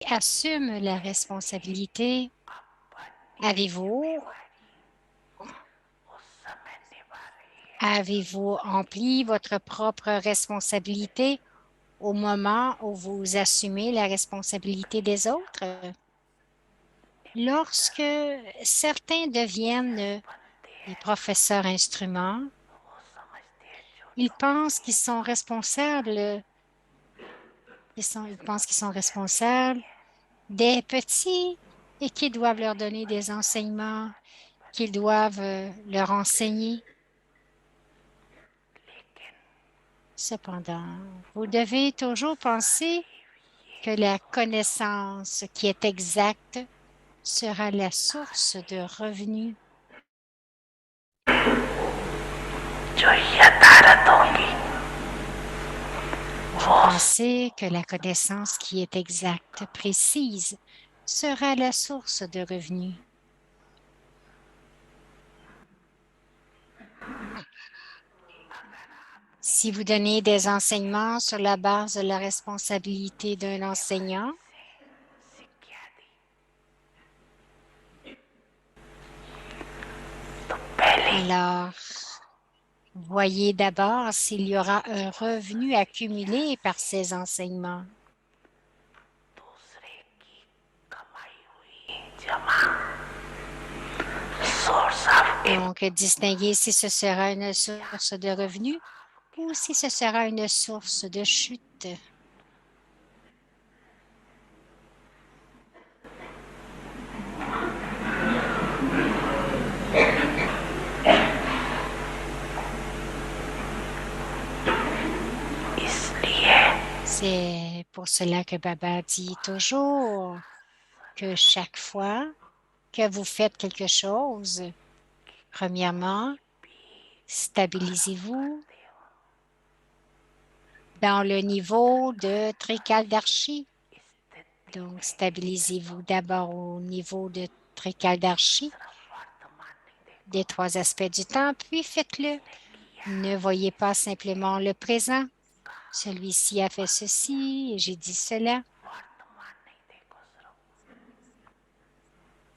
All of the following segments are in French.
assume la responsabilité. Avez-vous avez-vous rempli votre propre responsabilité au moment où vous assumez la responsabilité des autres? Lorsque certains deviennent des professeurs instruments, ils pensent qu'ils sont responsables, ils pensent qu'ils sont responsables des petits et qu'ils doivent leur donner des enseignements, qu'ils doivent leur enseigner. Cependant, vous devez toujours penser que la connaissance qui est exacte sera la source de revenus. Vous pensez que la connaissance qui est exacte, précise, sera la source de revenus. Si vous donnez des enseignements sur la base de la responsabilité d'un enseignant, alors voyez d'abord s'il y aura un revenu accumulé par ces enseignements. Donc, distinguez si ce sera une source de revenus ou si ce sera une source de chute. C'est pour cela que Baba dit toujours que chaque fois que vous faites quelque chose, premièrement, stabilisez-vous dans le niveau de Trikaldarshi. Donc, stabilisez-vous d'abord au niveau de Trikaldarshi, des trois aspects du temps, puis faites-le. Ne voyez pas simplement le présent. Celui-ci a fait ceci et j'ai dit cela.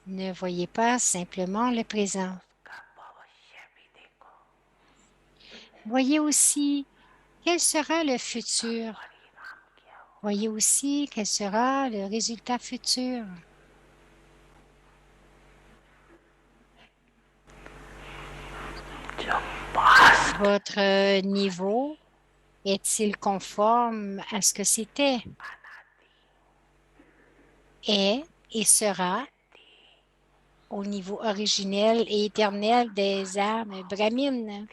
Ne voyez pas simplement le présent. Voyez aussi quel sera le futur. Voyez aussi quel sera le résultat futur. Votre niveau est-il conforme à ce que c'était? Est et sera au niveau originel et éternel des âmes brahmines.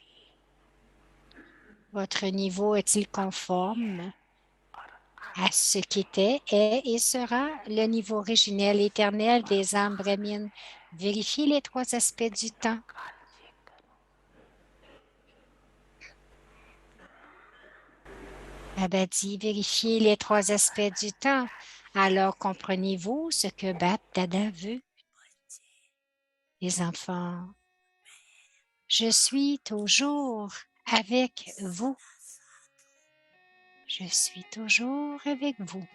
Votre niveau est-il conforme à ce qu'était, est et sera le niveau originel éternel des âmes brahmines? Vérifiez les trois aspects du temps. Baba dit, vérifiez les trois aspects du temps. Alors comprenez-vous ce que Bap Dada veut? Les enfants, je suis toujours avec vous. Je suis toujours avec vous.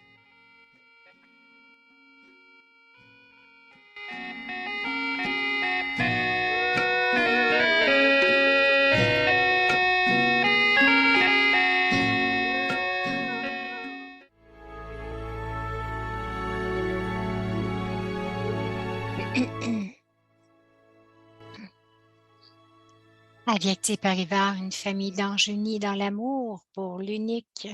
Avyakti Parivar, une famille d'anges unis dans l'amour pour l'unique.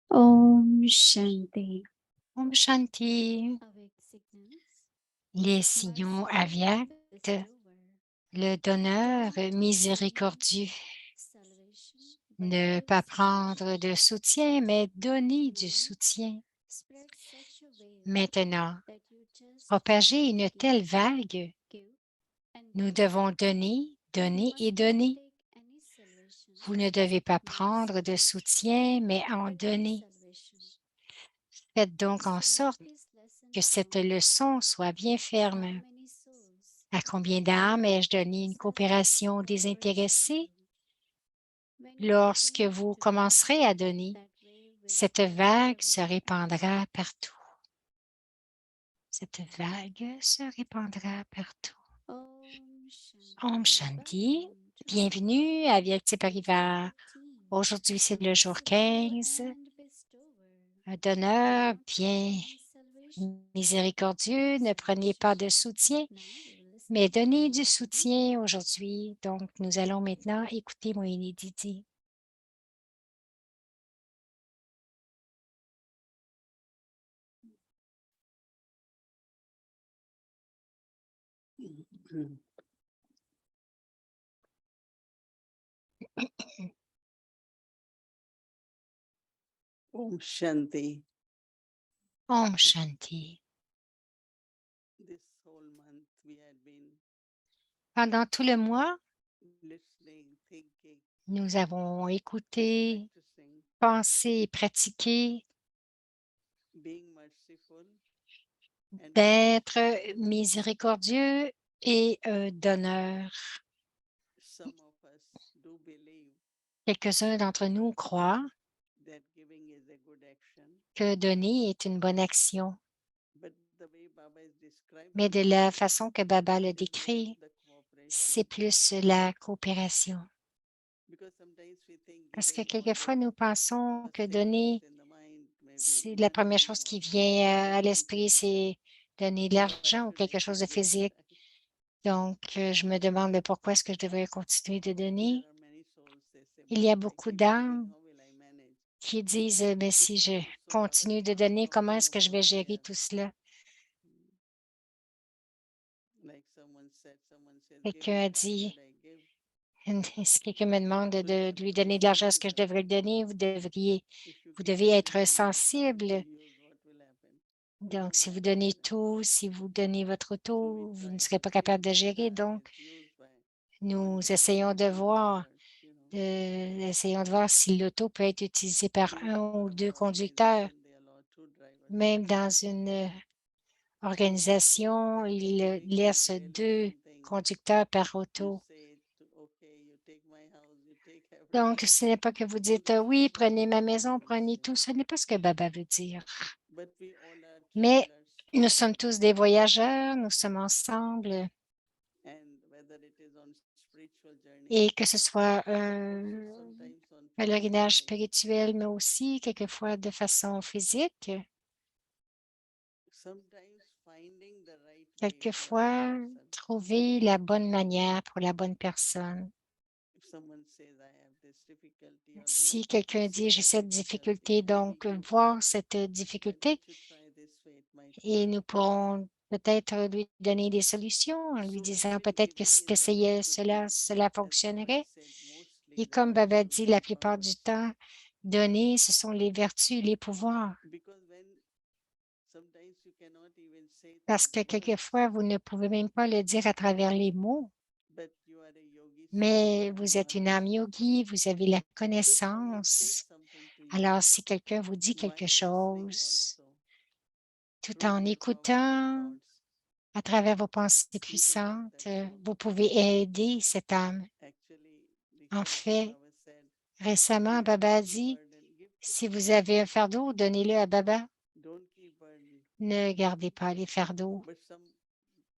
Om Shanti. Om Shanti. Avec sickness, Les by signaux Sri avyakts Discover. Le donneur miséricordieux, ne pas prendre de soutien, mais donner du soutien. Maintenant, propager une telle vague, nous devons donner, donner et donner. Vous ne devez pas prendre de soutien, mais en donner. Faites donc en sorte que cette leçon soit bien ferme. À combien d'âmes ai-je donné une coopération désintéressée? Lorsque vous commencerez à donner, cette vague se répandra partout. Cette vague se répandra partout. Om Shanti. Bienvenue à Vyakti Parivar. Aujourd'hui, c'est le jour 15. Un donneur bien miséricordieux, ne prenez pas de soutien, mais donnez du soutien aujourd'hui. Donc, nous allons maintenant écouter Moïni Didi. Om Shanti. Om Shanti. This whole month we had been Pendant tout le mois, listening, thinking, nous avons écouté, practicing, pensé et pratiqué being merciful and d'être miséricordieux et donneur. some of us do believe Quelques-uns d'entre nous croient that giving is a good action, que donner est une bonne action, but the way Baba is describing mais de it, la façon que Baba le it is more décrit, the c'est cooperation. plus la coopération. Because sometimes we think Parce que giving quelquefois, only nous pensons que first thing comes donner, in the mind, maybe c'est la première money chose qui or vient à l'esprit, financial result. c'est donner de So why l'argent ou should I quelque chose de keep giving, physique. right? Donc, je me demande pourquoi est-ce que je devrais continuer de There donner. are many souls, they say, Il but y a if I beaucoup keep giving, d'âmes how will I manage? qui disent, mais si je So Baba is continue de donner, comment talking est-ce que je about vais gérer here. tout cela? Like someone said, give Quelqu'un me a why dit, should I give? si quelqu'un me demande So you de have to lui be donner de l'argent, est-ce que je sensible. devrais le donner? If you Vous keep devez être everything in the car to sensible. use, what will happen? You Donc, won't si vous have donnez it. tout, si vous donnez votre So we auto, vous ne try serez to pas see capable de this gérer. car Donc, is used by nous 1,000 essayons de voir, drivers, si l'auto peut être utilisée par Even un for ou deux our conducteurs. organization, they allow 2 drivers. Même dans une organisation, ils laissent Really 2 something conducteurs par you auto. say, okay, you take my house, you take Donc, everything. ce n'est pas que vous dites, oui, prenez ma maison, prenez tout. Ce n'est pas ce que Baba veut dire. But we all are Mais travelers, nous sommes tous des voyageurs, nous sommes ensemble. and whether it is on spiritual journey, Et que ce soit also sometimes on pèlerinage physical way. spirituel, mais aussi quelquefois de façon physique. Sometimes finding the right way for a Quelquefois, person. trouver la bonne manière pour la bonne personne. If someone says I have this difficulty or Si this quelqu'un dit, j'ai physical cette difficulty, difficulté, maybe donc you voir cette why difficulté don't you try this way, it might et work. nous pourrons peut-être lui donner des solutions en lui So disant actually peut-être que giving si is tu very essayais good cela, thing. cela As Baba fonctionnerait. said, mostly Et the comme Baba virtues dit, la and plupart powers. du temps, donner, ce sont les vertus et les pouvoirs. Because when sometimes you cannot even say Parce through que the words, quelquefois, vous ne pouvez même pas le dire à travers les mots, but you are a yogi soul mais and vous êtes une knowledge. âme yogi, vous avez la So if someone says connaissance. something to you, Alors, si quelqu'un vous dit while quelque listening chose, also tout through en your powerful écoutant thoughts, à travers vos pensées you can help puissantes, that soul. vous pouvez aider cette âme. Actually, En recently fait, Baba said, récemment, if you Baba have a any dit, burden, give to si Baba. vous avez un fardeau, donnez-le à Baba. Don't keep burden. Ne gardez pas les fardeaux. But some,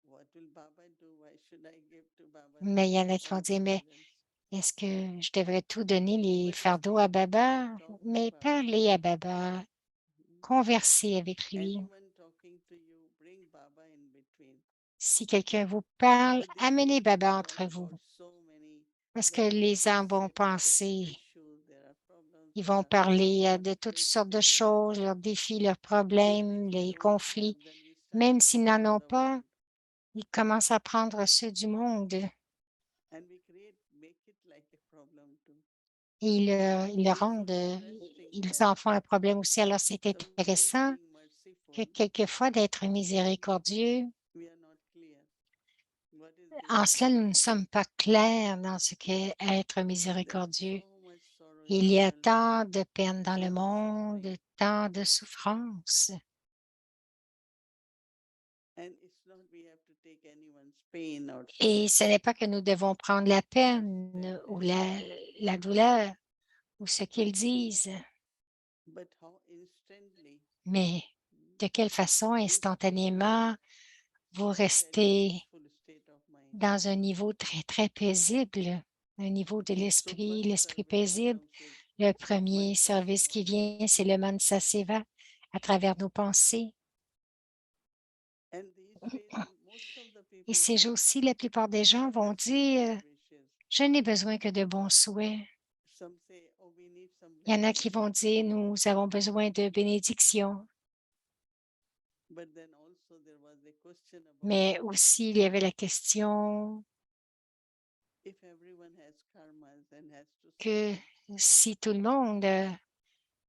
what will Baba do? Why should I give to Baba Mais il y en a qui vont all the dire, mais burdens? est-ce que je devrais tout donner les But fardeaux à speak, Baba? talk to Mais Baba. parlez à Baba, conversez avec lui. Anyone talking to you, bring Baba in between. Si quelqu'un vous parle, But they amenez keep Baba talk entre vous. about so many. Parce que When you les âmes vont accept, there are penser, issues, there are problems, ils there vont are parler de toutes conflicts, sortes de there is. choses, leurs défis, leurs Even if problèmes, we les don't conflits. have, then we start Même to s'ils speak n'en in ont the pas, world. ils commencent à prendre ceux du monde. Et ils le rendent, ils en font un problème aussi. Alors, c'est intéressant que quelquefois d'être miséricordieux, en cela, nous ne sommes pas clairs dans ce qu'est être miséricordieux. Il y a tant de peine dans le monde, tant de souffrance. Et ce n'est pas que nous devons prendre la peine ou la douleur ou ce qu'ils disent, mais de quelle façon instantanément vous restez dans un niveau très, très paisible, un niveau de l'esprit paisible. Le premier service qui vient, c'est le Mansa Seva à travers nos pensées. Et ces jours-ci, la plupart des gens vont dire, je n'ai besoin que de bons souhaits. Il y en a qui vont dire, nous avons besoin de bénédictions. Mais aussi, il y avait la question que si tout le monde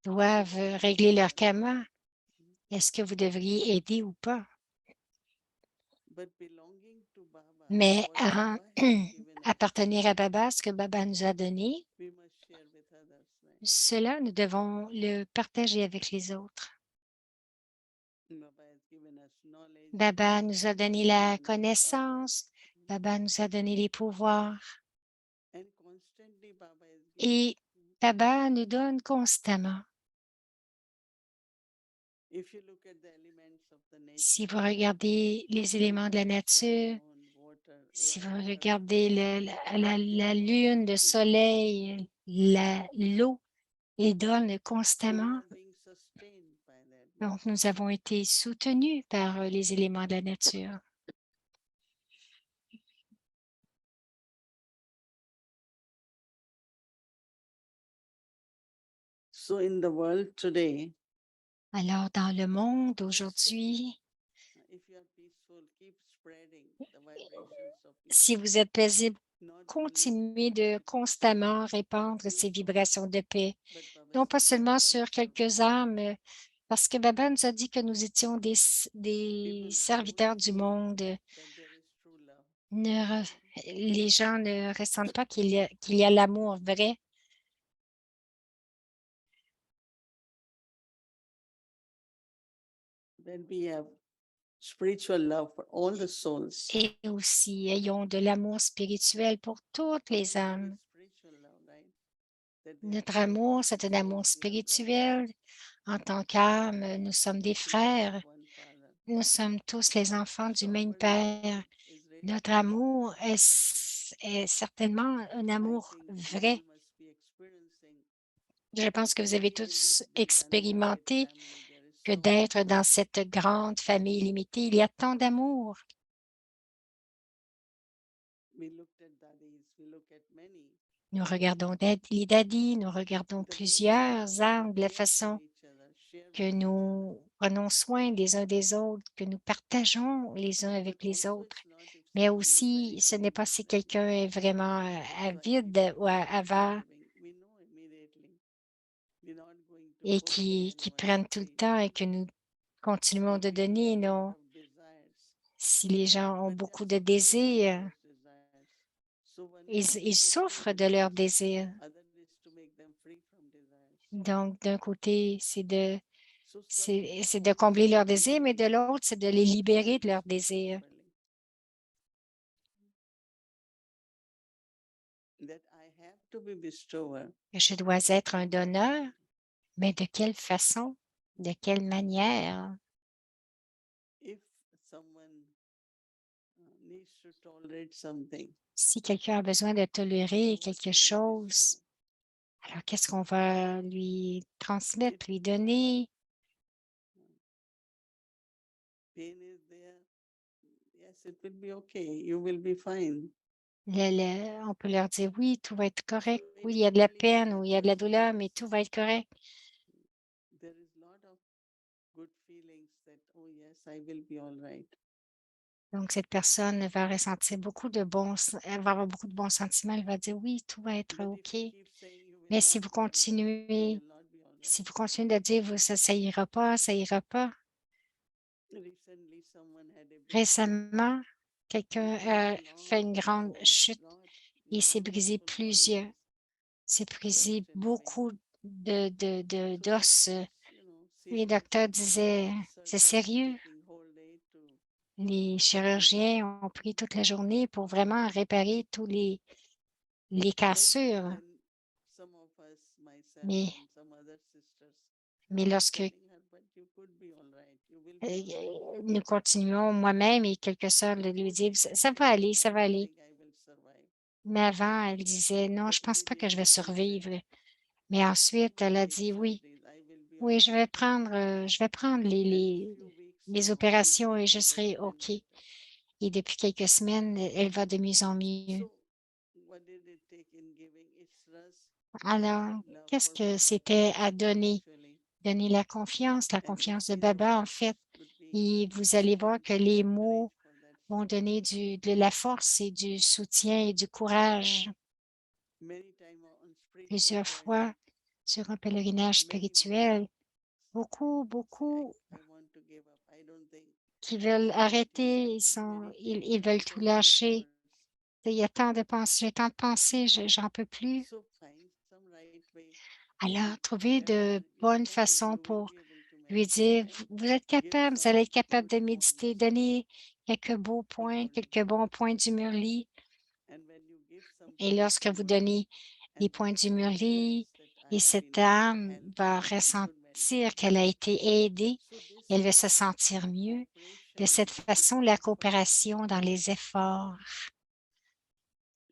doit régler leur karma, est-ce que vous devriez aider ou pas? Mais appartenir à Baba, ce que Baba nous a donné, cela, nous devons le partager avec les autres. Baba nous a donné la connaissance, Baba nous a donné les pouvoirs et Baba nous donne constamment. Si vous regardez les éléments de la nature, si vous regardez la lune, le soleil, l'eau, ils donnent constamment. Donc, nous avons été soutenus par les éléments de la nature. Alors, dans le monde aujourd'hui, si vous êtes paisible, continuez de constamment répandre ces vibrations de paix, non pas seulement sur quelques âmes, parce que Baba nous a dit que nous étions des serviteurs du monde. Les gens ne ressentent pas qu'il y a l'amour vrai. Et aussi, ayons de l'amour spirituel pour toutes les âmes. Notre amour, c'est un amour spirituel. En tant qu'âme, nous sommes des frères. Nous sommes tous les enfants du même Père. Notre amour est certainement un amour vrai. Je pense que vous avez tous expérimenté que d'être dans cette grande famille limitée, il y a tant d'amour. Nous regardons les daddies, nous regardons plusieurs angles, la façon que nous prenons soin les uns des autres, que nous partageons les uns avec les autres. Mais aussi, ce n'est pas si quelqu'un est vraiment avide ou avare et qui prennent tout le temps et que nous continuons de donner. Non, si les gens ont beaucoup de désirs, ils souffrent de leurs désirs. Donc, d'un côté, c'est de combler leurs désirs, mais de l'autre, c'est de les libérer de leurs désirs. Je dois être un donneur, mais de quelle façon? De quelle manière? Si quelqu'un a besoin de tolérer quelque chose, alors qu'est-ce qu'on va lui transmettre, lui donner? On peut leur dire, oui, tout va être correct. Oui, il y a de la peine ou il y a de la douleur, mais tout va être correct. Donc, cette personne va ressentir elle va avoir beaucoup de bons sentiments. Elle va dire: «Oui, tout va être But if OK». you keep saying you will Mais not be all right, you will not be all right. si vous continuez de dire: «Vous ça ira pas, ça ira pas». Recently, someone had a big fall Récemment, and quelqu'un he had a a fait une long grande fall, chute lot, et s'est brisé whole body was crushed and pain. beaucoup So d'os. Les serious. docteurs disaient: «C'est Surgeons sérieux». taking whole day to Les remove it. chirurgiens ont pris toute la journée pour vraiment réparer tous les But cassures. when some of us, myself Mais and some other sisters, mais keep lorsque, telling her, but you could be all right, you will be all right. nous continuons, moi-même et quelques sœurs de lui Before dire: she «Ça said va that, aller, no, ça I va don't aller». think I will survive. Mais avant, elle disait: «Non, But je pense pas que je vais immediately she said, survivre». Mais I ensuite, will elle a take dit: «Oui, surgeries, I will be all oui, right. je vais prendre Every few weeks les somehow she's opérations et je getting serai better and OK». better. Et depuis quelques semaines, elle va de mieux en mieux. So what did it take in giving? It's trust, Alors, love qu'est-ce for que Baba, c'était à connection donner? actually, Donner la and confiance de zero Baba, en words fait. would be Et vous allez voir que les the courage mots for that vont soul. donner de la force et du soutien et du courage. Many times on spiritual Plusieurs journey, fois, sur un pèlerinage many spirituel, say, beaucoup I want to give up. I don't think qui veulent what you arrêter, said, very ils veulent so tout many lâcher. words. Il y a tant de pensées, j'ai tant de pensées, j'en peux plus. So find some right way Alors, to trouvez tell de her it's bonnes fine. façons You will pour be able to lui meditate dire: and Vous êtes give capable, vous some allez être capable good de méditer, points donner quelques beaux points, according quelques to bons that. points du Murli. And when you give some Et lorsque peaceful vous words donnez les and points that du soul Murli, feels that I et have cette been âme helped va and I could ressentir meditate. qu'elle a été aidée, So this elle va se way sentir mieux. De cooperation cette in façon, la effort. coopération dans les efforts.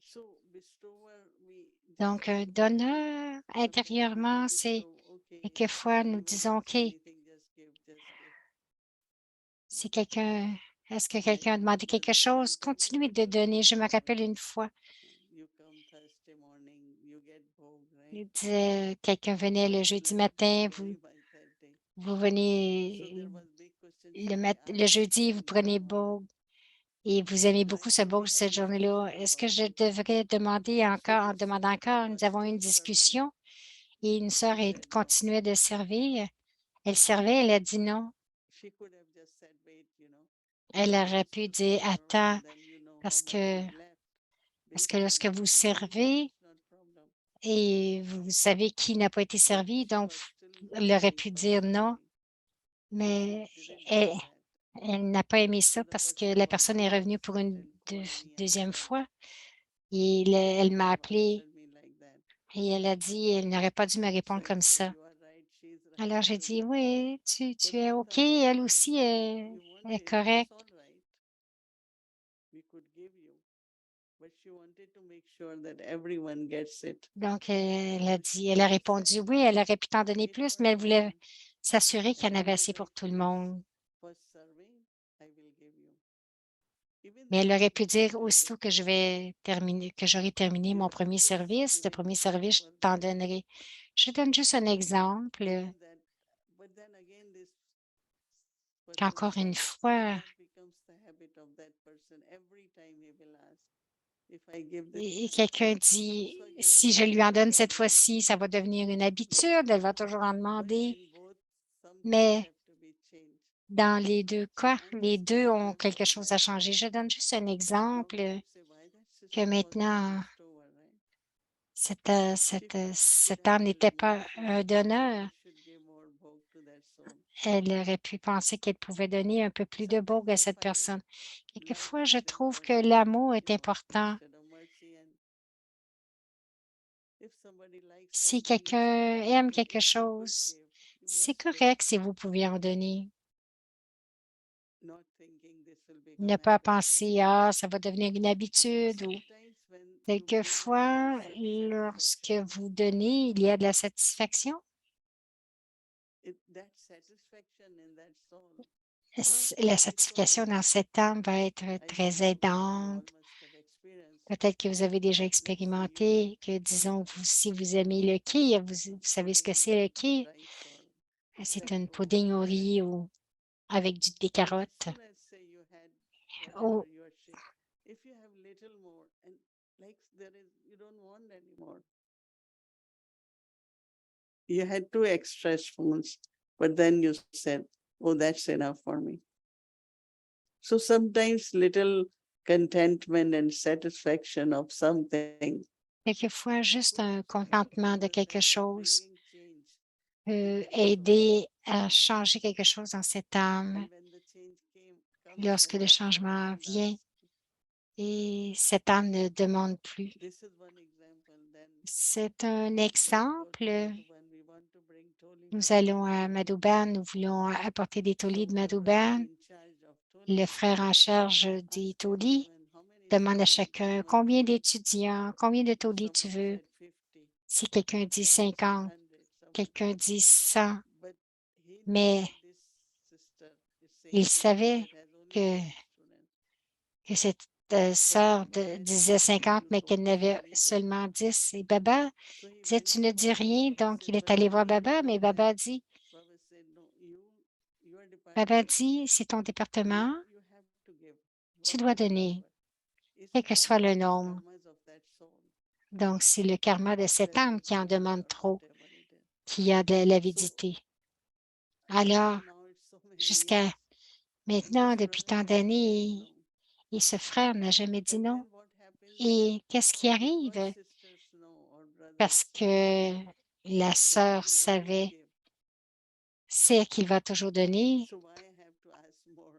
So bestower, we just Donc, un give because donneur sometimes people intérieurement, c'est bestow, okay, quelquefois nous anyone disons: asks OK, anything, just give, just give. si quelqu'un, est-ce que I quelqu'un a demandé remember quelque that one chose? time you Continuez could de do donner. Je anything, me right? rappelle une fois, You come Thursday morning, you get bhog, right? il disait, quelqu'un venait le You jeudi have to be matin, ready by that day. vous So there venez was big question. Should I le ask this jeudi, vous person prenez or not? Bourg et vous aimez beaucoup Right? ce So we Bourg had cette journée-là. discussion Est-ce que about je it. devrais demander So encore, en this demandant sister encore? Nous was avons eu still une serving. discussion et une sœur She said no. continuait de servir. Elle servait, elle a dit non. She could have just said, wait, Elle because aurait once pu you dire serve attends, and then you know how parce much que, is left. parce que Based on lorsque that, vous you give it, servez it's not problem. et vous savez qui n'a pas été But servi, she donc was still elle aurait praying pu for dire non, somebody. So she mais didn't elle, like that. elle n'a pas aimé So ça the parce que person la was personne est very revenue pour upset une and called me and deuxième said, fois et elle you m'a have appelé answered me like that. et elle a dit elle n'aurait pas dû me So répondre I comme said, ça. you are right, she is right Alors j'ai dit actually. oui, But tu es we OK, thought that elle aussi you est wanted, it's correcte. all right. We could give you. But she wanted to make sure that everyone gets it. Donc elle a So she dit, elle a still répondu served. oui, elle aurait pu t'en donner It plus, was mais elle voulait fine. s'assurer qu'il And y en I avait told assez her, pour tout le please, monde. first serving, I will give you. Even Mais though elle you aurait pu didn't dire complete the aussitôt que je course, vais terminer, que j'aurai terminé you mon know, I'm premier just service, je giving t'en further. donnerai. Je donne juste un exemple That, but then again, this person qu'encore une said, see, fois, that becomes the habit of that person. Every time he will ask, if I give this et time. quelqu'un dit, So I gave si je lui en example donne that cette when, fois-ci, ça va devenir une habitude, elle va toujours en but demander. in both, some things Mais have to be changed. dans les deux So cas, I'm les just deux giving ont you quelque from chose that à changer. point. Je donne juste un Now exemple we could say, why that que sister was not maintenant, bestower, right? She could cette have âme n'était felt pas guilty un that donneur. I should give more bhog to that soul. Elle aurait pu penser qu'elle pouvait donner un peu plus de bourg Sometimes à I cette find personne. love Quelquefois, je is trouve que important, l'amour est important. instead of mercy. And if somebody likes Si something, it's all quelqu'un right. aime But quelque if you could chose, give, you c'est must give. correct si vous pouviez en donner. Not thinking this will Ne become pas habit, right? penser, ah, ça va devenir une habitude ou Sometimes when you give, you get quelquefois, lorsque satisfaction. vous donnez, il y a de la satisfaction. That satisfaction in that soul, La it's all satisfaction dans right. cette âme va être I don't très know, you all aidante. must have experienced. Peut-être que vous avez déjà But let's say you have expérimenté que, kheer, disons, si vous aimez le kir, vous savez ce que pudding c'est le with kir? rice or C'est with une oats, pudding au whatever. riz ou avec des So as carottes. soon as say you had Oh, whatever you are sharing, if you have little more and like there is, you don't want anymore. You had 2 extra spoons, but then you said, oh, that's enough for me. So sometimes little contentment and satisfaction of something quelquefois, juste un contentement de others quelque and chose bringing change in peut that soul. aider à changer quelque chose dans cette âme And when the change comes, lorsque then le that soul changement doesn't vient ask. et cette âme ne demande plus. This is one example. Then C'est un let's go exemple. to Madhuban. We want to bring Toli Nous from allons à Madhuban. Madhuban, nous voulons apporter des So taulis de whoever is Madhuban. in charge of Le Toli, frère en charge des ask taulis everyone how many demande à students, how chacun much combien you need. d'étudiants, combien de taulis tu Someone veux. said 50, Si quelqu'un dit someone said 50, 100, someone. quelqu'un dit 100, But he knew mais that this sister is saying il 50 savait but has only que, 50 students. que cette But sœur Baba is disait saying 50, you mais don't qu'elle say n'avait anything. seulement 10. Et Baba So he disait, went tu to ne dis Baba. rien, He donc said, il est Baba, allé voir what do you Baba, mais do then? Baba said, no, your Baba department, dit, c'est ton département, you have to give tu dois whatever donner, number. It's quel que soit le the nombre. karmas of that soul. Donc, c'est le karma de cette âme qui en demande trop, Whatever it is. qui a de So l'avidité. Alors, now it's so many jusqu'à years. maintenant, This depuis brother tant never said d'années, no. et ce frère n'a jamais dit But non. then what happens that Et qu'est-ce qui because arrive? sisters know or brothers Parce que la that he sœur will always give, sait qu'il va toujours donner. so why I have to ask more?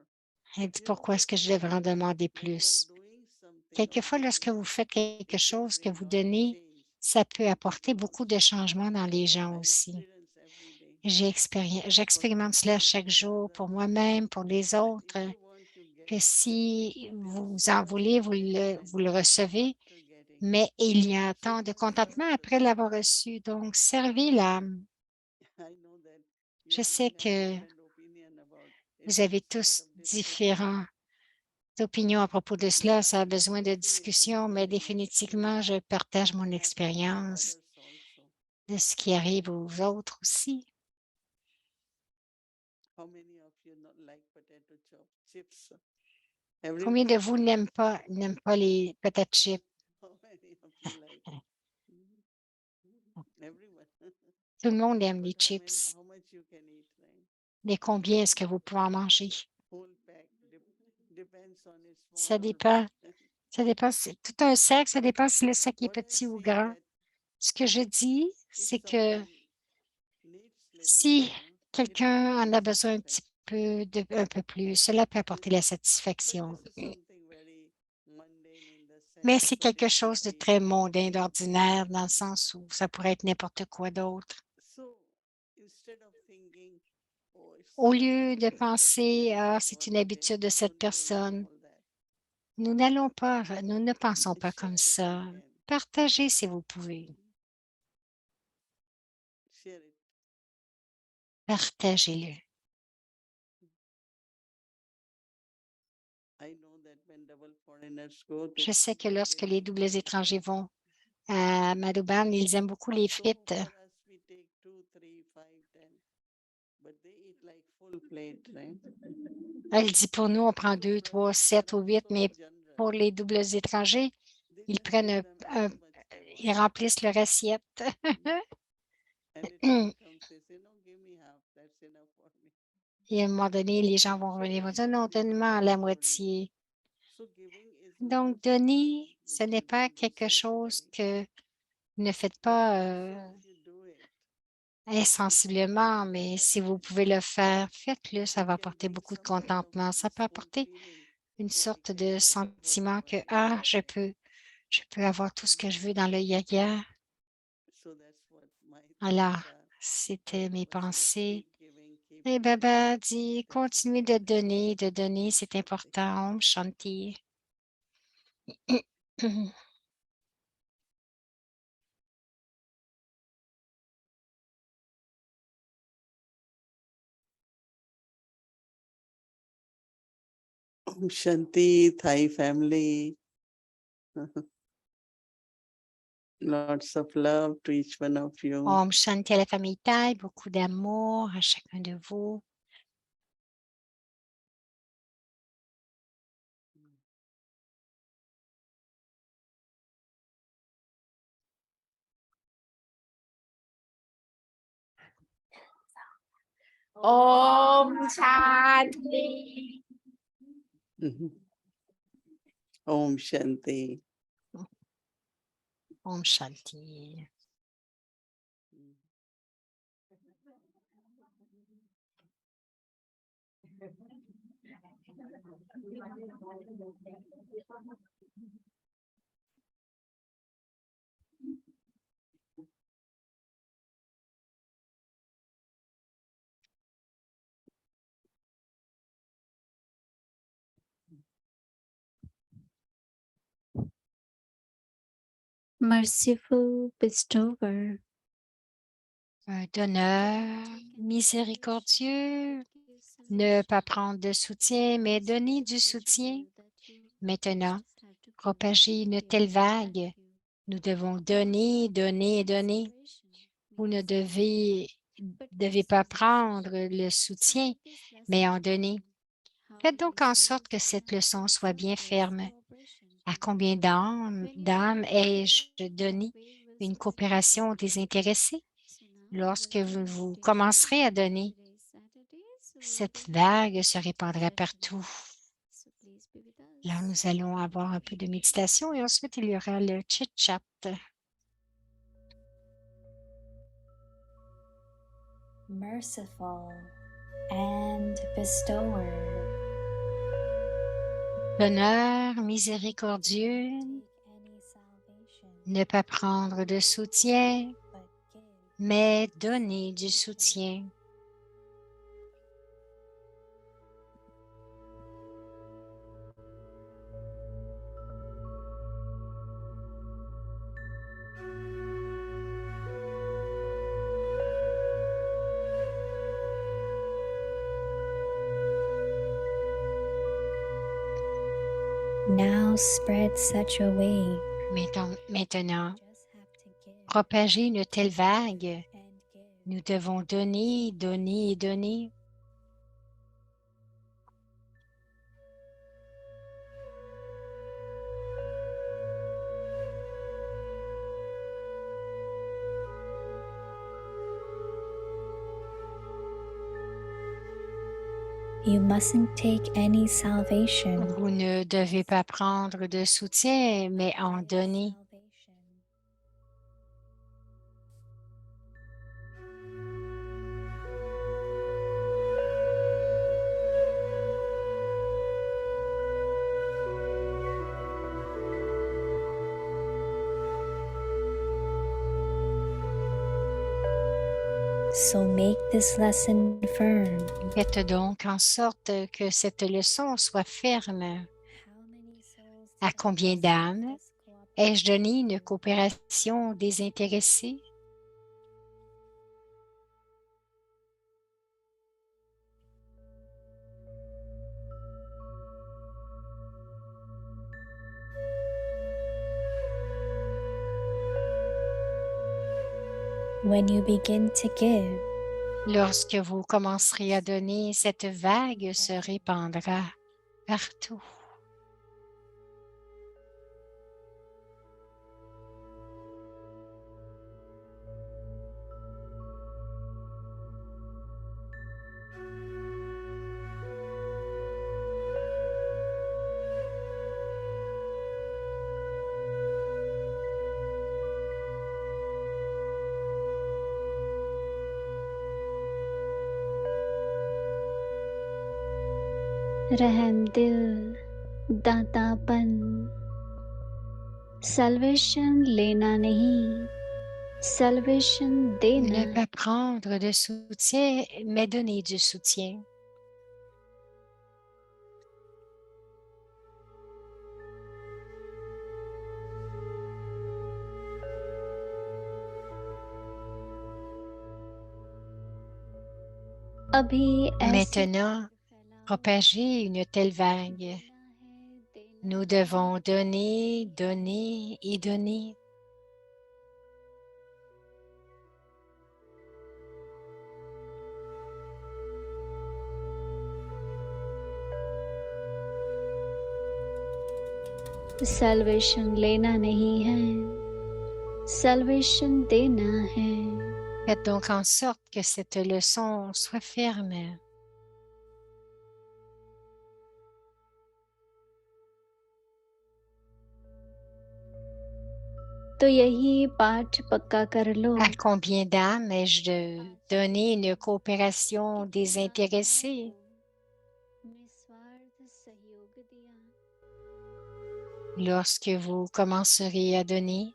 Elle dit, You know, pourquoi so est-ce que je devrais en sometimes demander when you are plus? doing something or Quelquefois, giving, lorsque vous faites quelque it can chose, que bring vous lot of donnez, change ça peut in apporter people beaucoup also. de changements dans les gens I aussi. experience every day for J'expérimente cela myself, chaque for jour pour others, moi-même, pour les that if autres, you want to get que it, si there is vous so en much voulez, vous le contentment recevez, after getting. mais il y a So tant de go serve contentement the après soul. l'avoir reçu. Donc, servez l'âme. I know that you Je sais might have que different opinion about it. vous It avez needs a lot tous of discussion. différentes opinions à propos de But cela. Ça a I besoin de definitely discussion, mais share my définitivement, experience je partage mon what happens to expérience others also. de ce qui arrive aux autres aussi. How many of you not like potato chips? Combien Everyone. de vous n'aiment pas les patates chips? How many of you like? Everyone. Tout le monde aime But les chips. how much you can eat, right? Mais combien est-ce que vous pouvez en manger? Whole pack depends on its Ça small or dépend. big. Ça dépend. C'est tout un sac. Ça dépend si le sac est What I petit ou say grand. that Ce que je dis, if c'est que someone needs little si more, it quelqu'un brings en the a besoin un peu plus, cela peut apporter la But satisfaction. this is something very mundane in the Mais sense, c'est so quelque it could chose de be. très mondain, d'ordinaire, dans le sens où ça pourrait être n'importe quoi d'autre. So instead of thinking, oh, it's Au so lieu de habitual, penser, this ah, is c'est what une it is, habitude de we cette don't go into personne, all that. nous ne pensons pas Share comme it if you ça. can. Partagez si vous pouvez. Share it. Partagez-le. I know that when double foreigners go to Je sais que Madhuban, lorsque they les like doubles fried étrangers rice. vont à Madhuban, ils aiment beaucoup les So frites. for us, we take 2, 3, 5, 10. But they eat like full plate, right? Elle dit pour nous, on prend So 2, 3, brothers, 7 ou are 8, so mais generous. pour les doubles étrangers, They ils just prennent give them un- as much they ils want. remplissent leur assiette. And it all comes, they say, no, give me half, that's enough for me. Et à un moment donné, les gens vont So revenir et vont it's dire not non, donne-moi la necessary. moitié. So giving is not Donc, something donner, ce which n'est you pas don't do quelque chose sensibly. que vous ne faites But pas also if you do it, insensiblement, mais si vous pouvez le faire, faites-le, ça it va can apporter bring beaucoup de some kind of contentement. Ça peut blissful apporter feeling. une Oh, I sorte can de get sentiment whatever que, I ah, want. je peux avoir tout ce que je veux dans le yaya. So that's what my Alors, thoughts are. c'était mes Baba said, pensées. keep giving, keep Et giving. Baba dit, That's continuez de donner, c'est important. Om Shanti. Om Shanti, Thai family. Lots of love to each one of you. Om Shanti à la famille Thaï, beaucoup d'amour à chacun de vous. Om Shanti. Mhm. Om Shanti. Om Shanti. Merciful bestower, Un donneur miséricordieux, ne pas prendre de soutien, mais donner du soutien. Maintenant, propager une telle vague. Nous devons donner, donner, donner. Vous ne devez pas prendre le soutien, mais en donner. Faites donc en sorte que cette leçon soit bien ferme. À combien d'âmes ai-je donné une coopération désintéressée? Lorsque vous commencerez à donner, cette vague se répandra partout. Là, nous allons avoir un peu de méditation et ensuite, il y aura le chit-chat. merciful and bestower, Donneur miséricordieux, ne pas prendre de soutien, mais donner du soutien. now spread such a wave. Maintenant, propager une telle vague. Nous devons donner, donner et donner. You mustn't take any salvation. Vous ne devez pas prendre de soutien, mais en donner. So make this lesson firm. Faites donc en sorte que cette leçon soit ferme. À combien d'âmes ai-je donné une coopération désintéressée? When you begin to give, Lorsque vous commencerez à donner, cette vague se répandra partout. रहमदिल, दातापन, salvation लेना नहीं, salvation Ne देना. pas prendre de soutien, mais donner du soutien. अभी ऐसी Maintenant, propager une telle vague. Nous devons donner, donner et donner. salvation लेना नहीं है, salvation देना है. Faites donc en sorte que cette leçon soit ferme. तो यही पाठ पक्का कर लो। À combien d'âmes ai-je donné une coopération désintéressée? निस्वार्थ सहयोग दिया। Lorsque vous commencerez à donner,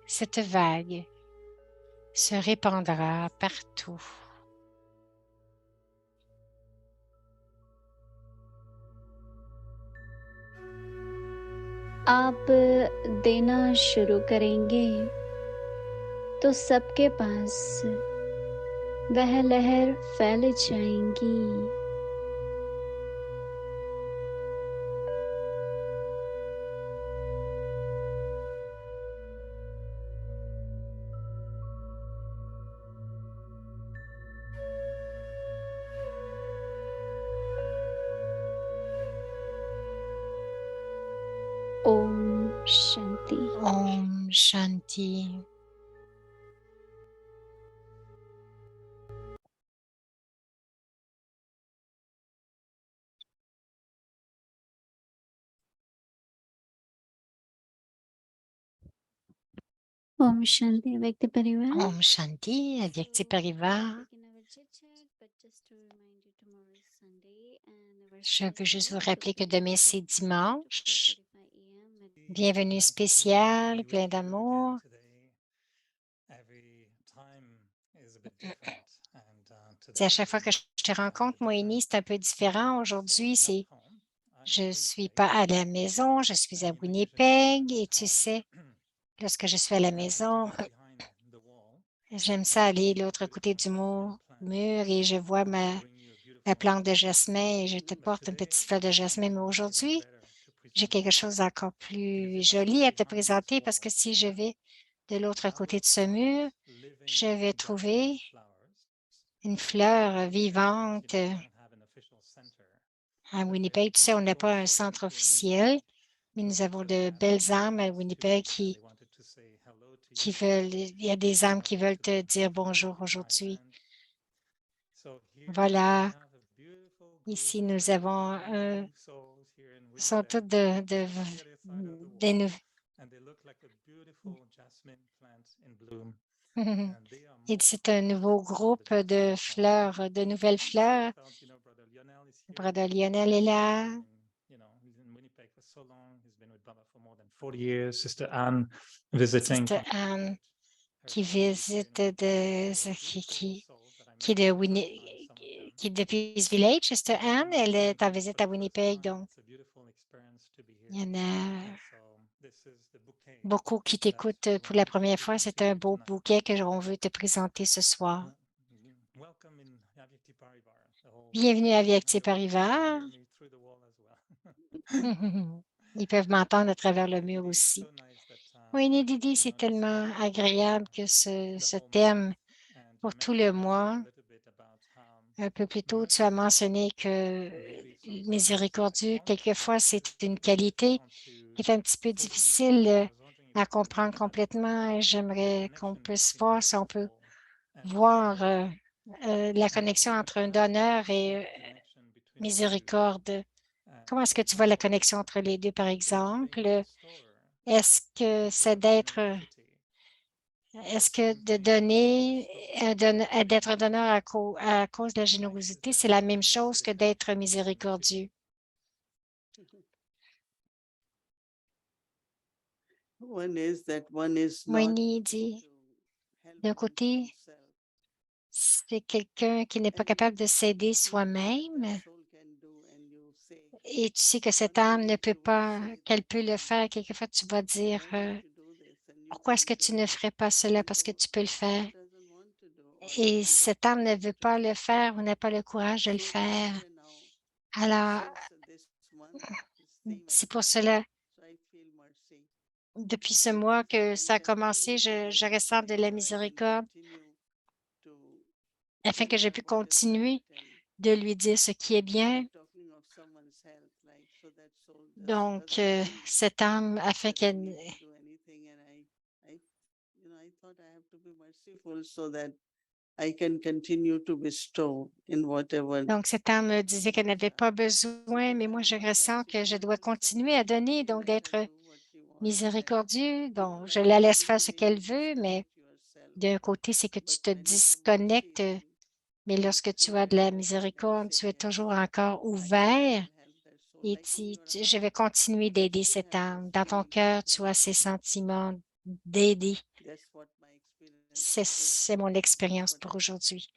cette vague se répandra partout. आप देना शुरू करेंगे तो सबके पास वह लहर फैल जाएंगी। ओम शांति। Om Shanti. ओम शांति व्यक्ति परिवार। Om Shanti, Avyakti Parivar. Je veux juste vous rappeler que demain, c'est dimanche. Bienvenue spéciale, plein d'amour. C'est à chaque fois que je te rencontre, Moïni, c'est un peu différent. Aujourd'hui, je ne suis pas à la maison, je suis à Winnipeg et tu sais, lorsque je suis à la maison, j'aime ça aller de l'autre côté du mur et je vois la plante de jasmin et je te porte une petite fleur de jasmin. Mais aujourd'hui, j'ai quelque chose d'encore plus joli à te présenter parce que si je vais de l'autre côté de ce mur, je vais trouver une fleur vivante à Winnipeg. Tu sais, on n'a pas un centre officiel, mais nous avons de belles âmes à Winnipeg qui veulent, il y a des âmes qui veulent te dire bonjour aujourd'hui. Voilà, ici nous avons, ce sont toutes des nouvelles. Et c'est un nouveau groupe de fleurs, de nouvelles fleurs. Brother Lionel est là. Sister Anne visiting. Sister Anne qui visite qui est qui est de Peace Village. Sister Anne, elle est en visite à Winnipeg, donc il y en a beaucoup qui t'écoutent pour la première fois. C'est un beau bouquet que on veut te présenter ce soir. Bienvenue à Vyakti Parivar. Ils peuvent m'entendre à travers le mur aussi. Oui, Didi, c'est tellement agréable que ce thème pour tout le mois. Un peu plus tôt, tu as mentionné que miséricordieux, quelquefois, c'est une qualité qui est un petit peu difficile à comprendre complètement. J'aimerais qu'on puisse voir si on peut voir la connexion entre un donneur et miséricorde. Comment est-ce que tu vois la connexion entre les deux, par exemple? Est-ce que c'est est-ce que de donner, d'être un donneur à cause de la générosité, c'est la même chose que d'être miséricordieux? Moïni dit, d'un côté, c'est quelqu'un qui n'est pas capable de s'aider soi-même et tu sais que cette âme ne peut pas, qu'elle peut le faire. Quelquefois, tu vas dire, pourquoi est-ce que tu ne ferais pas cela? Parce que tu peux le faire. Et cette âme ne veut pas le faire ou n'a pas le courage de le faire. Alors, c'est pour cela, depuis ce mois que ça a commencé, je ressens de la miséricorde afin que je puisse continuer de lui dire ce qui est bien. Donc, cette âme, afin qu'elle I thought I have to be merciful so that I can continue to bestow in whatever. Donc, cette âme me disait qu'elle n'avait pas besoin, mais moi, je ressens que je dois continuer à donner, donc d'être miséricordieux. Donc, je la laisse faire ce qu'elle veut, mais d'un côté, c'est que tu te disconnectes, mais lorsque tu as de la miséricorde, tu es toujours encore ouvert et je vais continuer d'aider cette âme. Dans ton cœur, tu as ces sentiments d'aider. C'est mon expérience pour aujourd'hui.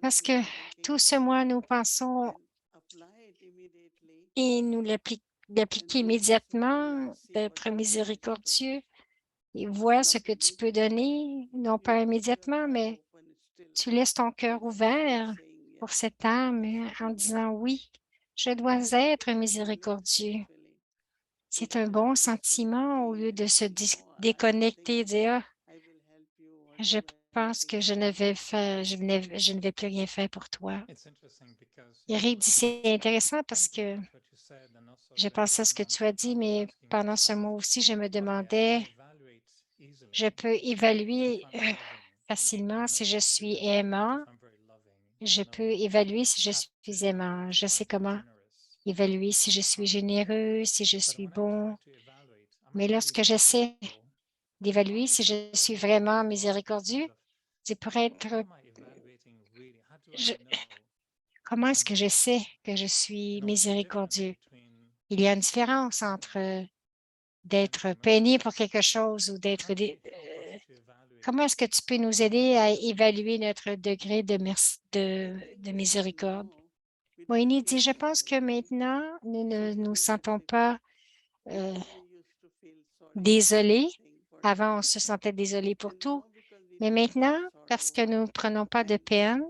Parce que tout ce mois, nous pensons et nous l'appliquer immédiatement, d'être miséricordieux et vois ce que tu peux donner, non pas immédiatement, mais tu laisses ton cœur ouvert pour cette âme en disant oui, je dois être miséricordieux. C'est un bon sentiment au lieu de se déconnecter et dire, ah, je pense que je ne vais plus rien faire pour toi. Eric dit, c'est intéressant parce que j'ai pensé à ce que tu as dit, mais pendant ce mois aussi, je me demandais, je peux évaluer facilement si je suis aimant. Je peux évaluer si je suis aimant. Je sais comment évaluer si je suis généreux, si je suis bon. Mais lorsque j'essaie d'évaluer si je suis vraiment miséricordieux, c'est pour être... Comment est-ce que je sais que je suis miséricordieux? Il y a une différence entre d'être peiné pour quelque chose ou d'être... comment est-ce que tu peux nous aider à évaluer notre degré de miséricorde? Moïni dit, je pense que maintenant, nous ne nous sentons pas désolés. Avant, on se sentait désolé pour tout. Mais maintenant, parce que nous ne prenons pas de peine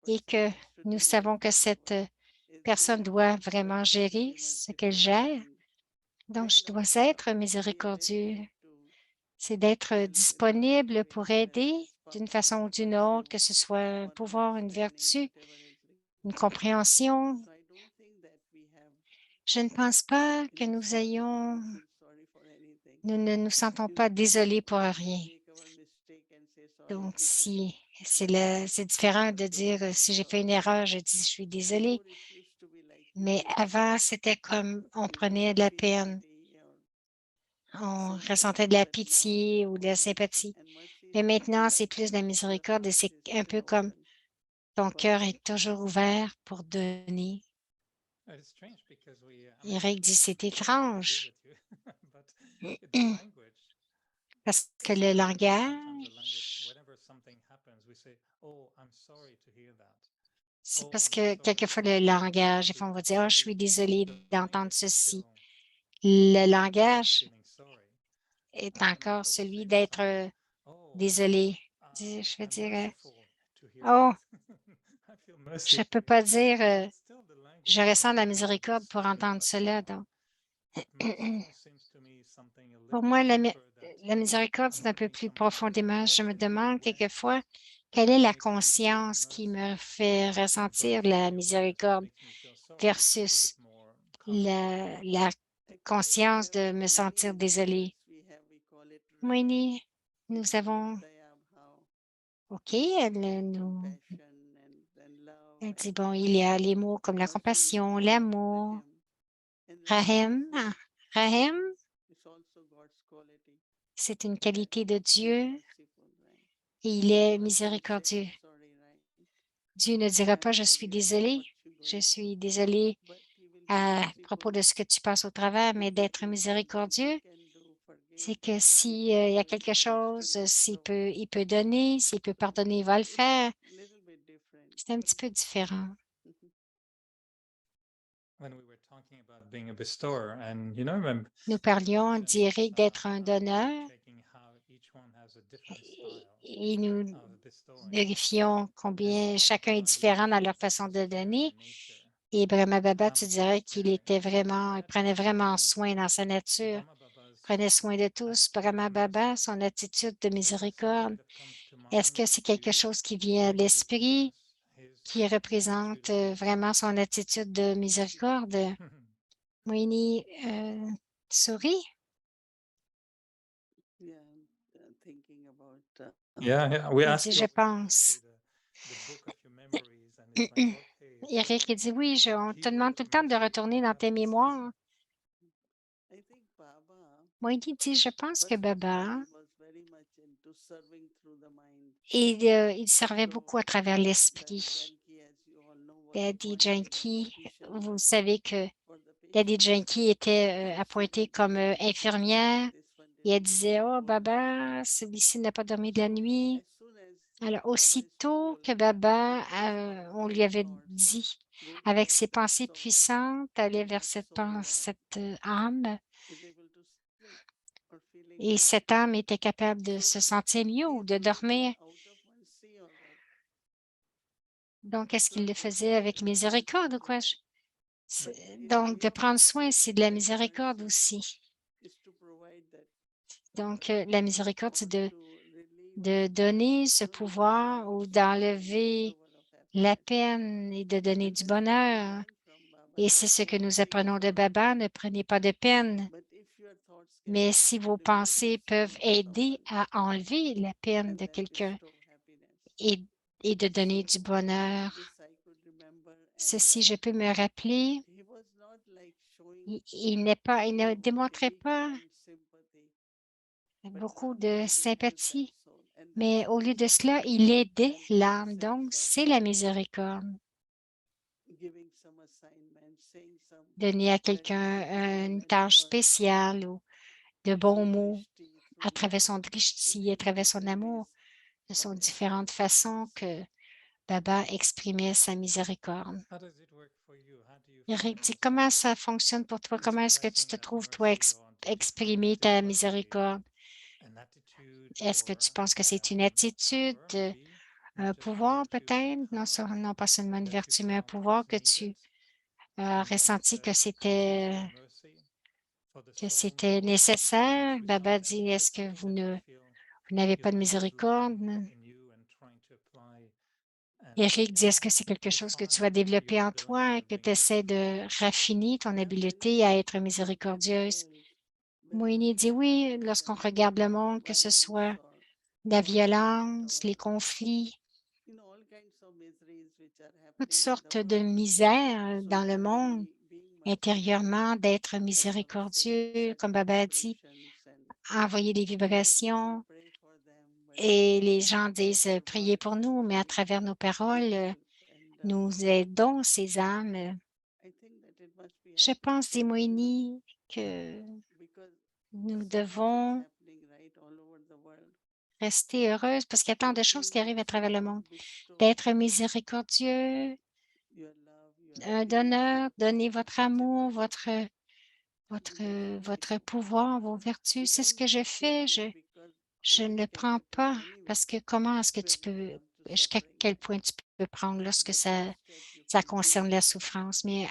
et que nous savons que cette personne doit vraiment gérer ce qu'elle gère, donc je dois être miséricordieux. C'est d'être disponible pour aider d'une façon ou d'une autre, que ce soit un pouvoir, une vertu, une compréhension. Je ne pense pas que nous ne nous sentons pas désolés pour rien. Donc, si c'est différent de dire si j'ai fait une erreur, je dis je suis désolé. Mais avant, c'était comme on prenait de la peine, on ressentait de la pitié ou de la sympathie. Mais maintenant, c'est plus de la miséricorde et c'est un peu comme ton cœur est toujours ouvert pour donner. Eric dit, c'est étrange parce que le langage, c'est parce que quelquefois le langage, on va dire, oh, je suis désolé d'entendre ceci. Le langage est encore celui d'être désolé. Je veux dire, oh, je ne peux pas dire, je ressens de la miséricorde pour entendre cela. Donc, pour moi, la miséricorde, c'est un peu plus profondément. Je me demande quelquefois quelle est la conscience qui me fait ressentir la miséricorde versus la conscience de me sentir désolée. Moïni, nous avons... OK, elle dit, bon, il y a les mots comme la compassion, l'amour, Rahem. Rahem, c'est une qualité de Dieu et il est miséricordieux. Dieu ne dira pas, je suis désolé à propos de ce que tu passes au travers, mais d'être miséricordieux, c'est que s'il y a quelque chose, il peut donner, s'il peut pardonner, il va le faire. C'est un petit peu différent. Nous parlions d'Éric d'être un donneur et nous vérifions combien chacun est différent dans leur façon de donner. Et Brahma Baba, tu dirais il prenait vraiment soin dans sa nature, prenait soin de tous. Brahma Baba, son attitude de miséricorde, est-ce que c'est quelque chose qui vient à l'esprit, qui représente vraiment son attitude de miséricorde? Moïni sourit. thinking about Yeah, we Il ask dit, you je also to go pense. into the book of your memories, and it's like, okay, so Eric, il dit, oui, on te he demande wrote tout a le temps de message retourner about dans tes us. mémoires. I think Baba, Moi, il dit, je pense que first of all, Baba, he was very much into serving through the mind. il servait beaucoup à travers Daddy l'esprit. Janki, as you all know, was Daddy appointed as Janky, official vous nurse savez que for the Daddy patient. Janky était So she appointée would comme tell him, infirmière this one et elle didn't disait, sleep oh, whole night. Baba, celui-ci n'a pas dormi de la So nuit. as soon as Alors, Baba is aussitôt told que to Baba, take those on powerful lui avait thoughts, dit, go avec towards ses that pensées soul, puissantes, aller then vers that soul cette âme, is able to sleep or feeling et better. cette âme était capable de So se sentir mieux ou he's de doing this dormir. out of mercy or what? Donc, est-ce qu'il le So faisait avec miséricorde ou quoi? Donc, de prendre soin, c'est de la miséricorde aussi. is to provide that Donc, la miséricorde, c'est power to de relieve donner ce suffering pouvoir ou and d'enlever renewal of la happiness. peine et de donner And du that's what we bonheur. learn from Baba. Et c'est Don't ce que nous take apprenons de sorrow. Baba, ne prenez pas de peine. But if your thoughts can Mais help si to vos remove pensées the peuvent sorrow of aider someone à enlever la peine and de then quelqu'un bestow happiness. et, et de donner du So bonheur, this I could remember, and ceci, je peux me rappeler, he was not like showing il ne démontrait big pas time sympathy, but beaucoup rather de he would help that sympathie, soul. And that mais au soul lieu is de cela, often il aidait helped in the l'âme. sense Donc, of c'est la miséricorde. giving some assignment, saying some Donner à very quelqu'un une benevolent tâche words spéciale ou de bons through mots drishti, through à travers love, son in drishti, à many travers son different amour. ways. Ce sont Baba différentes expressed façons mercy. que Baba exprimait sa miséricorde. How does it work for you? How do you Eric find dit, comment yourself ça fonctionne pour toi? Comment est-ce que tu expressing te that trouves, toi, mercy, or did you find exprimer it ta partly miséricorde? an attitude Est-ce que or tu penses que c'est une attitude, power, maybe not un just a pouvoir virtue, but a peut-être? Non, power non pas seulement une that you vertu, mais un felt pouvoir was que needed tu as and Baba ressenti said mercy for the que soul c'était nécessaire. because we Baba saw that dit, est-ce there's que something that you feel vous n'avez pas de Baba is miséricorde? looking in you and trying to apply and Eric dit, est-ce que c'est quelque chose que tu as refine your développé en ability toi, to que bring tu essaies mercy? de raffiner ton Yeah, when habileté à être we look at the miséricordieuse? world, whether Moïni it dit is oui, political lorsqu'on regarde le monde, que ce violence soit or la conflict violence, or les conflits, all kinds of miseries which are toutes happening in the sortes de world. misères So dans le monde, being merciful, intérieurement, d'être as Baba said, miséricordieux, set comme Baba a dit, vibrations and envoyer des even people vibrations. pray for them, but Et les gens through disent, our priez pour words nous, mais à we travers nos paroles, help and nous aidons ces âmes. I think that it must be Je pense, dit appreciated Moïni, que because nous so much is devons happening right all over the world. rester heureuses parce qu'il y a tant So de choses being qui arrivent à travers le merciful, monde. bestow D'être miséricordieux, your love, your un peace, donneur, donnez votre amour, etc. I think that's very votre good. pouvoir, vos We vertus. C'est ce don't que je take fais. it because how Je ne much le can prends you take pas anyway parce que comment est-ce que when tu it peux, comes to jusqu'à suffering. quel point tu peux prendre lorsque But ça, instead you ça can concerne give la souffrance, mais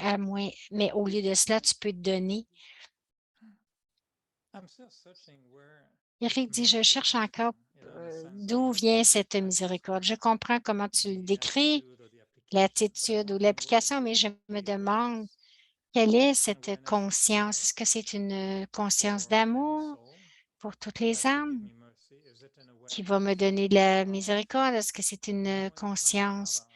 au lieu de cela, tu peux donner. I'm still searching where this Eric dit, je mercy cherche comes encore from, in the sense of d'où vient cette I miséricorde. Je understand comprends comment tu le the décris, attitude or the application, but I'm l'attitude ou wondering what is l'application, mais je me the demande awareness, quelle est cette awareness of conscience. love Est-ce que c'est une conscience for every d'amour soul pour toutes les that will give âmes me mercy? Is it an qui va me awareness donner de la of miséricorde? Est-ce que c'est une knowing how much conscience Baba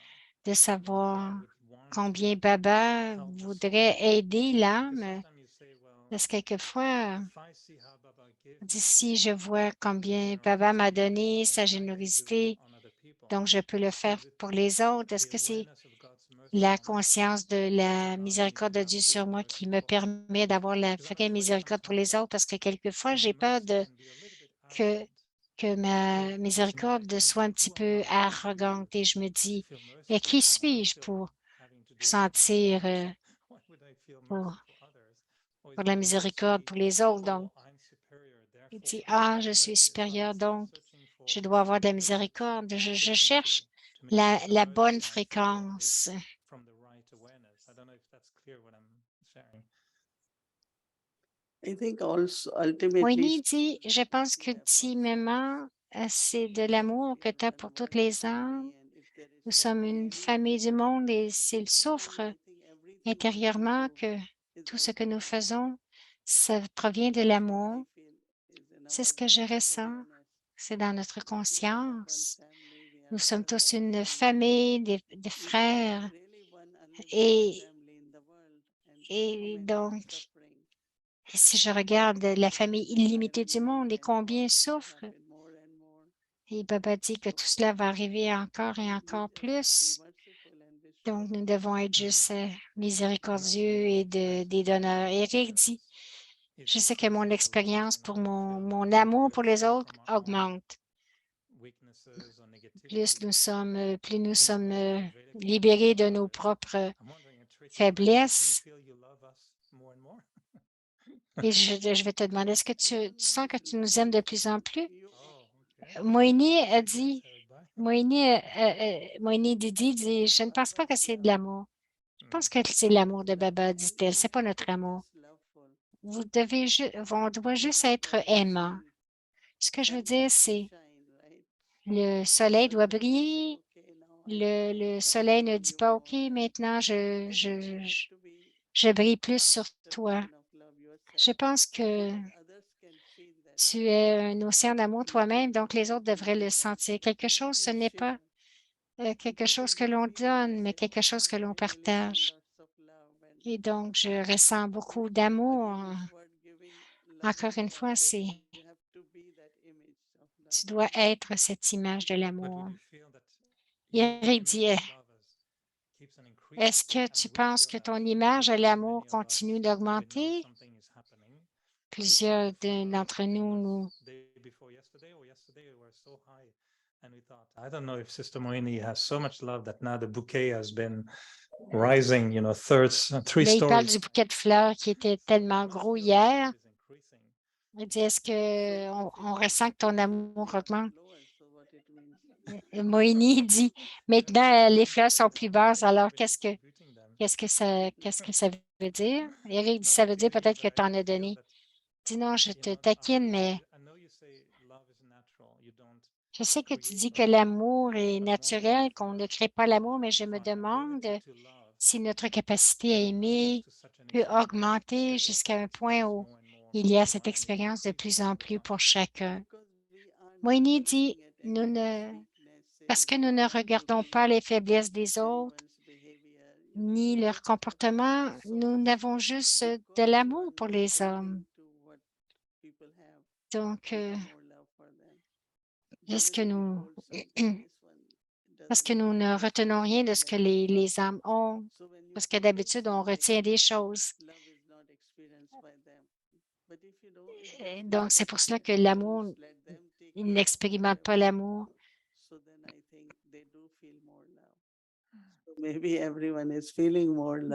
de savoir would want combien to Baba help the soul? voudrait aider Because l'âme? sometimes you say, well, Parce que quelquefois, if I see how Baba gave me d'ici, je vois his combien Baba m'a generosity, donné so sa I can do it générosité, on other people. donc je peux le faire Is it pour les autres. Est-ce the que c'est awareness of God's mercy la on me conscience de that's la allowing me miséricorde to de have Dieu sur real moi qui mercy me for others? permet d'avoir la Because I'm vraie afraid miséricorde pour sometimes les that autres? Parce que quelquefois, my j'ai peur mercy can be a little bit que, arrogant. que Because ma I miséricorde think, soit un petit who am peu I arrogante et je me to dis, feel mais mercy for qui someone? I'm suis-je still pour having to do it on sentir myself. So why would I feel mercy pour, for others? Or is pour it la a miséricorde mercy, pour les autres? Donc, oh, I'm superior, il therefore dit, I should ah, have je suis mercy. So I'm supérieur, still donc searching for je dois avoir de la the right miséricorde. Je frequency cherche to make sure the la bonne mercy I feel is fréquence. from the right awareness. I don't know if that's clear what I'm sharing. I think also ultimately Moïni dit, je pense qu'ultimement, c'est de l'amour que tu as pour toutes les âmes. Nous sommes une famille du monde et s'ils souffrent intérieurement, que tout ce que nous faisons, ça provient de l'amour. C'est ce que je ressens. c'est dans notre conscience. Nous sommes tous une famille, des frères. Et, et donc, si je regarde la famille illimitée du monde et combien souffrent, et Baba dit que tout cela va arriver encore et encore plus. Donc, nous devons être juste miséricordieux et des donneurs. Eric dit, je sais que mon expérience pour mon amour pour les autres augmente. Plus nous sommes libérés de nos propres faiblesses. Et je vais te demander, est-ce que tu sens que tu nous aimes de plus en plus? Moïni a dit, Moïni Didi dit, je ne pense pas que c'est de l'amour. Je pense que c'est l'amour de Baba, dit-elle. C'est pas notre amour. On doit juste être aimant. Ce que je veux dire, c'est le soleil doit briller. Le soleil ne dit pas, OK, maintenant, je brille plus sur toi. Je pense que tu es un océan d'amour toi-même, donc les autres devraient le sentir. Quelque chose, ce n'est pas quelque chose que l'on donne, mais quelque chose que l'on partage. Et donc, je ressens beaucoup d'amour. Encore une fois, tu dois être cette image de l'amour. Eric dit, est-ce que tu penses que ton image de l'amour continue d'augmenter? Plusieurs d'entre nous, I don't know if Sister Moini has so much love that now the bouquet has been rising, three là, il parle stories. du bouquet de fleurs qui était tellement gros hier. Il dit, est-ce qu'on ressent que ton amour augmente? Moïni dit, maintenant, les fleurs sont plus basses, alors qu'est-ce que ça veut dire? Eric dit, ça veut dire peut-être que tu en as donné. Dis non, je te taquine, mais je sais que tu dis que l'amour est naturel, qu'on ne crée pas l'amour, mais je me demande si notre capacité à aimer peut augmenter jusqu'à un point où il y a cette expérience de plus en plus pour chacun. Moïni dit, parce que nous ne regardons pas les faiblesses des autres, ni leur comportement, nous n'avons juste de l'amour pour les hommes. Donc, parce que nous ne retenons rien de ce que les âmes ont, parce que d'habitude, on retient des choses. Et donc, c'est pour cela que l'amour, ils n'expérimentent pas l'amour.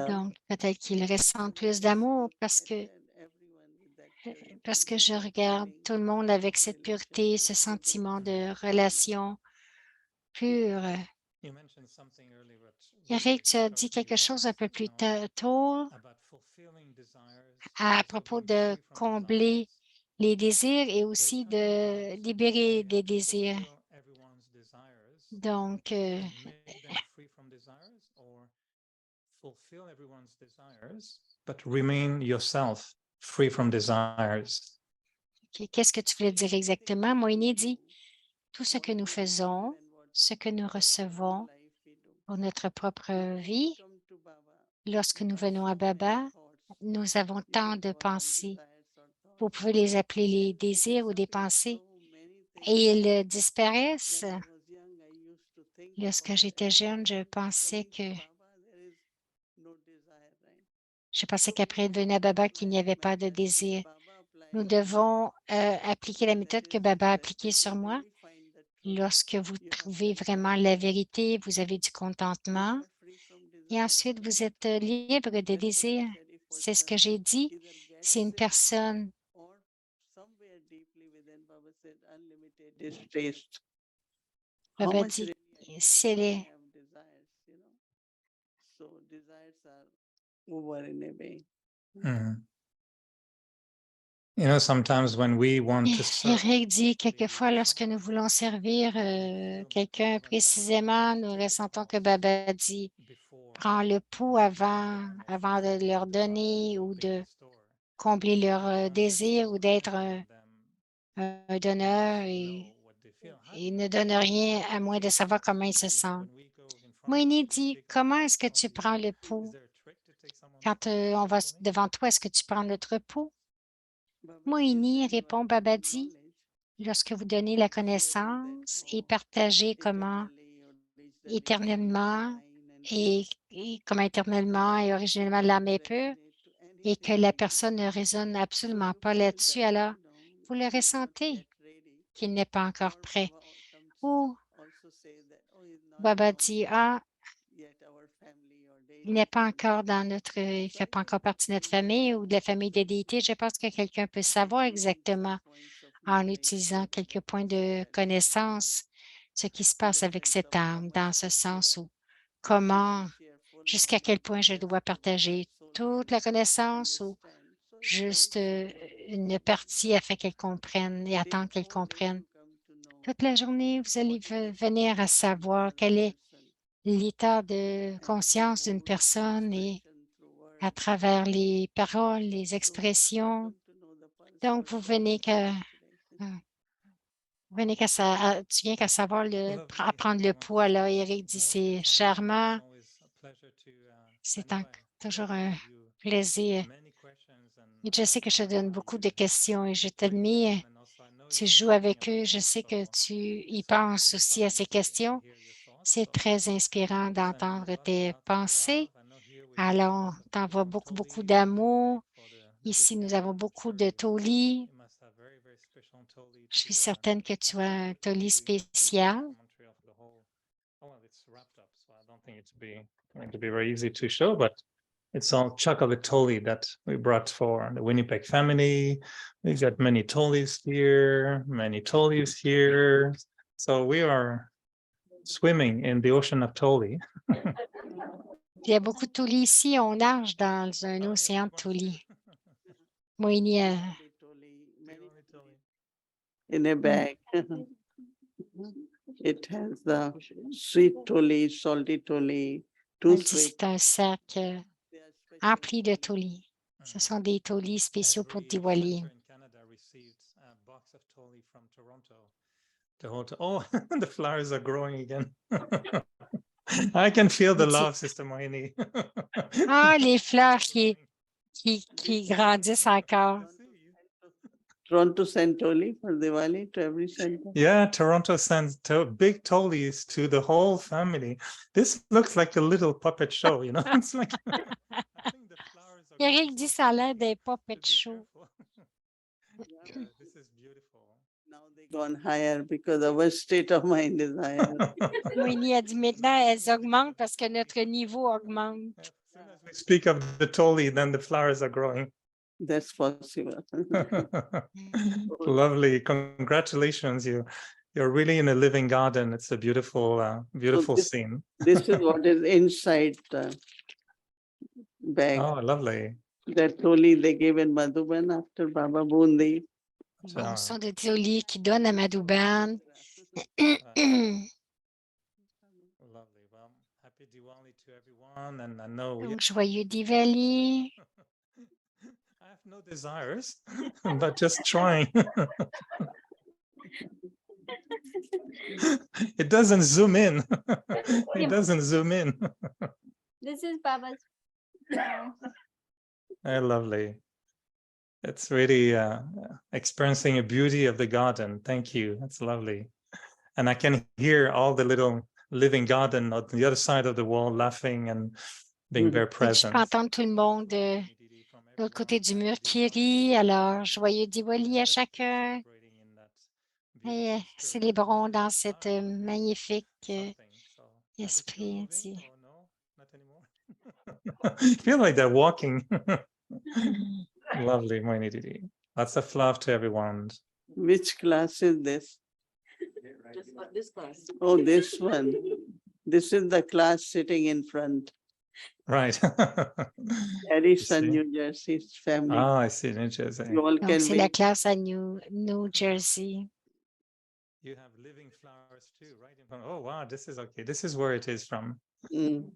Donc, peut-être qu'ils ressentent plus d'amour parce que je regarde tout le monde avec cette pureté, ce sentiment de relation pure. Eric, tu as dit quelque chose un peu plus tôt à propos de combler les désirs et aussi de libérer des désirs. Donc, fulfill everyone's desires, but remain yourself free from desires. Qu'est-ce que tu voulais dire exactement? Moïni dit, tout ce que nous faisons, ce que nous recevons pour notre propre vie, lorsque nous venons à Baba, nous avons tant de pensées. Vous pouvez les appeler les désirs ou des pensées. Et ils disparaissent. Lorsque j'étais jeune, je pensais qu'après devenir Baba, qu'il n'y avait pas de désir. Nous devons appliquer la méthode que Baba a appliquée sur moi. Lorsque vous trouvez vraiment la vérité, vous avez du contentement. Et ensuite, vous êtes libre de désir. C'est ce que j'ai dit. Si une personne Baba dit, si elle est Sometimes when we want to serve, Eric dit, quelquefois, lorsque nous voulons servir quelqu'un précisément, nous ressentons que Baba dit, prends le pouls avant de leur donner ou de combler leur désir ou d'être un donneur. Et il ne donne rien à moins de savoir comment il se sent. Moïni dit, comment est-ce que tu prends le pouls? Quand on va devant toi, est-ce que tu prends notre pouls? Moïni répond, Babadi, lorsque vous donnez la connaissance et partagez comment éternellement et comment éternellement et originellement l'âme est pure et que la personne ne raisonne absolument pas là-dessus, alors vous le ressentez qu'il n'est pas encore prêt. Ou Baba dit, ah, il n'est pas encore il ne fait pas encore partie de notre famille ou de la famille des déités. Je pense que quelqu'un peut savoir exactement en utilisant quelques points de connaissance ce qui se passe avec cette âme, dans ce sens où comment, jusqu'à quel point je dois partager toute la connaissance ou juste une partie afin qu'elle comprenne et attendre qu'elle comprenne. Toute la journée, vous allez venir à savoir quel est l'état de conscience d'une personne et à travers les paroles, les expressions. Donc, tu viens qu'à savoir apprendre le poids. Là, Eric dit, c'est charmant. C'est toujours un plaisir. Et je sais que je te donne beaucoup de questions et je t'admire. Tu joues avec eux. Je sais que tu y penses aussi à ces questions. C'est très inspirant d'entendre tes pensées. Alors, on t'envoie beaucoup, beaucoup d'amour. Ici, nous avons beaucoup de Toli. Je suis certaine que tu as un Toli spécial. Going to be very easy to show, but it's all chocolate tolly that we brought for the Winnipeg family. We've got many tollies here, many tollies here. So we are swimming in the ocean of tolly. Il y a beaucoup de Toli ici. On nage dans un océan de Toli. Moïni, in a bag. It has the sweet toli, salty toli, too elle dit sweet. c'est un sac empli de Toli. Ce sont des Toli spéciaux pour Diwali. Oh, the flowers are growing again. I can feel the love, Sister Mohini. Ah, les fleurs qui grandissent encore. Toronto sent toli for Diwali to every center. Yeah, Toronto sends big tollies to the whole family. This looks like a little puppet show, you know? It's like Eric dit ça a l'air des puppet show. This is beautiful. Now they gone higher because our state of mind is higher. Moïni a dit maintenant, elles augmentent parce que notre niveau augmente. As soon as we speak of the tolly, then the flowers are growing. That's possible. Lovely. Congratulations. You're really in a living garden. It's a beautiful, beautiful scene. This is what is inside the bag. Oh, lovely. That toli they gave in Madhuban after Baba Bundi. Bon, ce sont des Toli qui donnent à Madhuban. Lovely. Well, happy Diwali to everyone. And I know Donc, joyeux Diwali. I have no desires, but just trying. It doesn't zoom in. It doesn't zoom in. This is Baba's. Lovely. It's really experiencing a beauty of the garden. Thank you. That's lovely. And I can hear all the little living garden on the other side of the wall laughing and being very Je present. peux entendre tout le monde de l'autre côté du mur qui rit. Alors, joyeux Diwali à chacun. Et célébrons dans cette magnifique esprit. I feel like they're walking. Lovely, Moini Didi. Lots of love to everyone. Which class is this? This class. Oh, this one. This is the class sitting in front. Right. Harrison, see. New Jersey's family. Oh, I see, New Jersey. You all Donc, can c'est la wait. classe à New Jersey. You have living flowers too, right? In front. Oh, wow, this is okay. This is where it is from. Mm.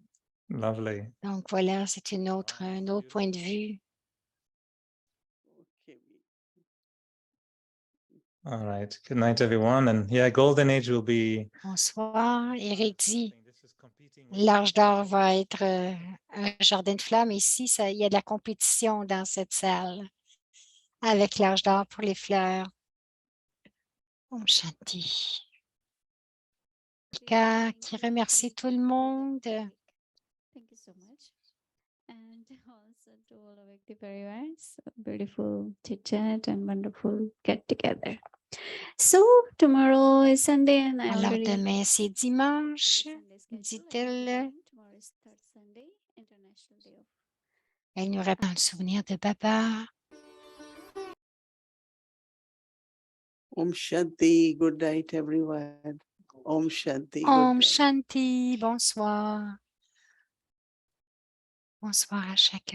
Lovely. Donc, voilà, c'est un autre point de vue. Okay. All right. Good night, everyone. And yeah, Golden Age will be. Bonsoir. Eric dit, This is competing with- l'Arche d'or va être un jardin de flammes. Ici, il y a de la compétition dans cette salle avec l'Arche d'or pour les fleurs. Om Shanti. Quelqu'un qui remercie tout le monde. Thank you so much. And also to all of the Parivars, beautiful chit chat and wonderful get together. So tomorrow is Sunday and I Alors, already demain, c'est dimanche, Sunday schedule. dit-elle. Tomorrow is third Sunday, International Day of Elle nous rappelle le souvenir de Baba. Om Shanti. Good night, everyone. Om Shanti. Good Om night. Shanti. Bonsoir. Bonsoir à chacun.